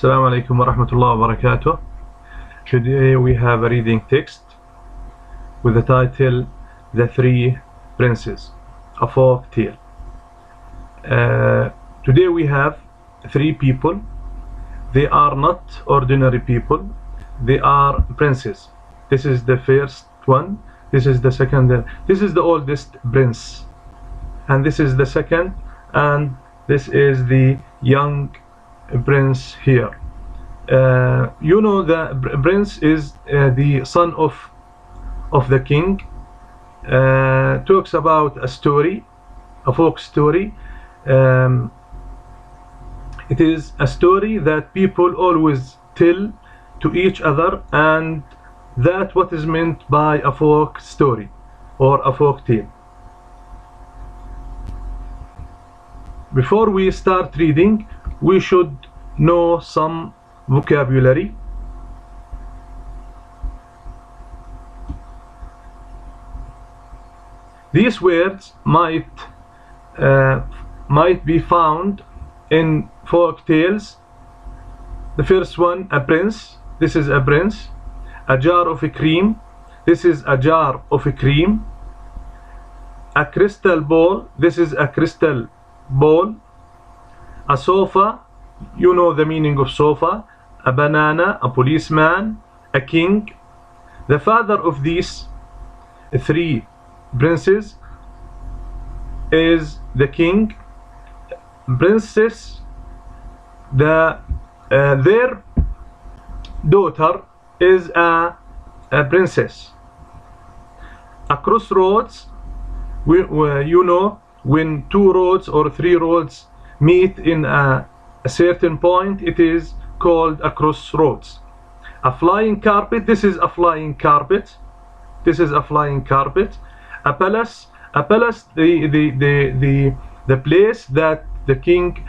Assalamu alaikum wa rahmatullahi wa barakatuh. Today we have a reading text with the title The Three Princes, a folk tale. Today we have three people. They are not ordinary people. They are princes. This is the first one. This is the second. This is the oldest prince. And this is the second. And this is the young prince here. You know, the prince is the son of the king. Talks about a story, a folk story. It is a story that people always tell to each other, and that's what is meant by a folk story or a folk tale. Before we start reading, we should know some vocabulary. These words might be found in folk tales. The first one, a prince. This is a prince. A jar of cream. This is a jar of cream. A crystal ball. This is a crystal ball. A sofa, you know the meaning of sofa. A banana, a policeman, a king. The father of these three princes is the king. Princess, their daughter is a princess. A crossroads, you know, when two roads or three roads meet in a certain point, it is called a crossroads. A flying carpet, this is a flying carpet. This is a flying carpet. A palace, the place that the king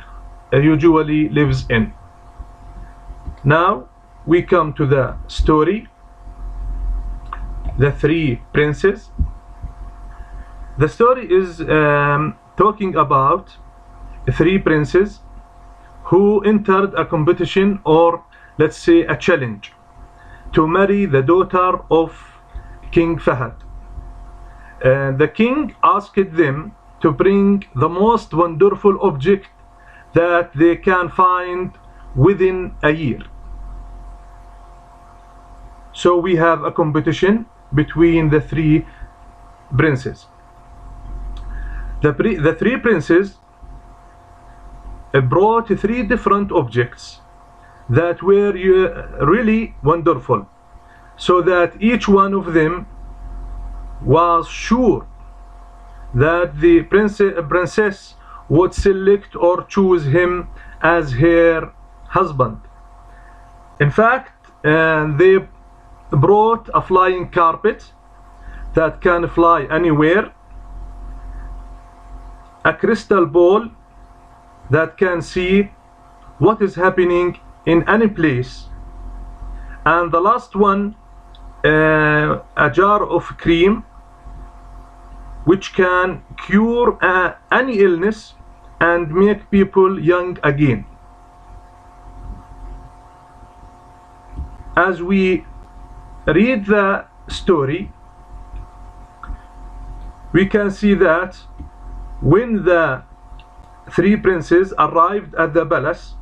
usually lives in. Now we come to the story, The Three Princes. The story is talking about three princes who entered a competition, or let's say a challenge, to marry the daughter of King Fahad. The king asked them to bring the most wonderful object that they can find within a year. So we have a competition between the three princes. The three princes brought three different objects that were really wonderful, so that each one of them was sure that the princess would select or choose him as her husband. In fact, they brought a flying carpet that can fly anywhere, a crystal ball that can see what is happening in any place, and the last one, a jar of cream which can cure any illness and make people young again. As we read the story, we can see that when the three princes arrived at the palace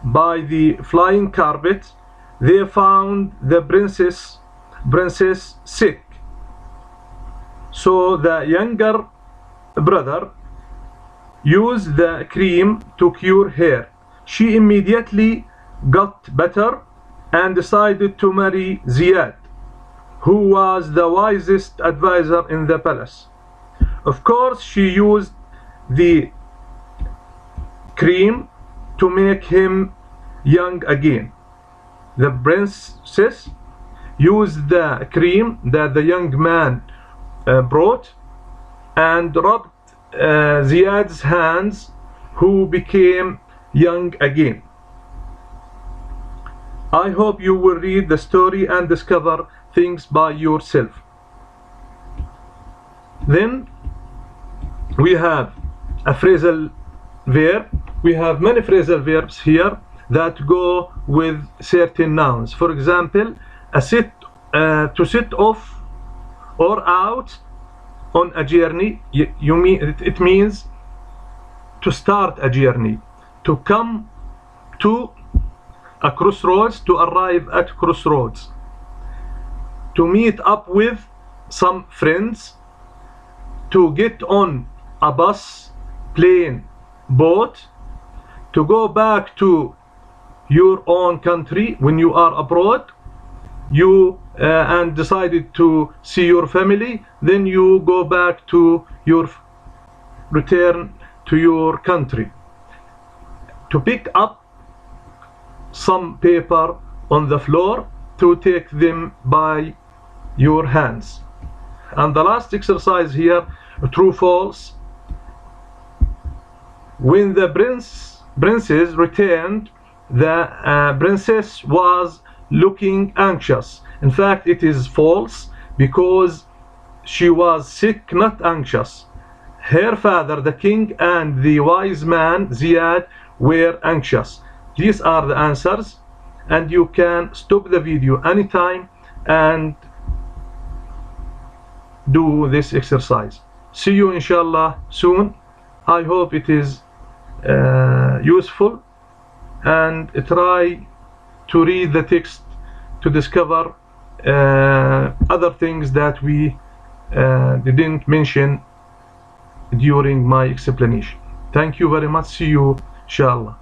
by the flying carpet, they found the princess sick. So the younger brother used the cream to cure her. She immediately got better and decided to marry Ziyad, who was the wisest advisor in the palace. Of course, she used the cream to make him young again. The princess used the cream that the young man brought and rubbed Ziyad's hands, who became young again. I hope you will read the story and discover things by yourself. Then we have a phrasal verb. We have many phrasal verbs here that go with certain nouns. For example, to set off or out on a journey, it means to start a journey, to come to a crossroads, to arrive at crossroads, to meet up with some friends, to get on a bus, plane, boat, to go back to your own country when you are abroad, and decided to see your family, then you go back to return to your country, to pick up some paper on the floor, to take them by your hands. And the last exercise here, true false. When the princess returned, the princess was looking anxious. In fact, it is false, because she was sick, not anxious. Her father, the king, and the wise man Ziyad were anxious. These are the answers, and you can stop the video anytime and do this exercise. See you inshallah soon. I hope it is useful, and try to read the text to discover other things that we didn't mention during my explanation. Thank you very much. See you inshallah.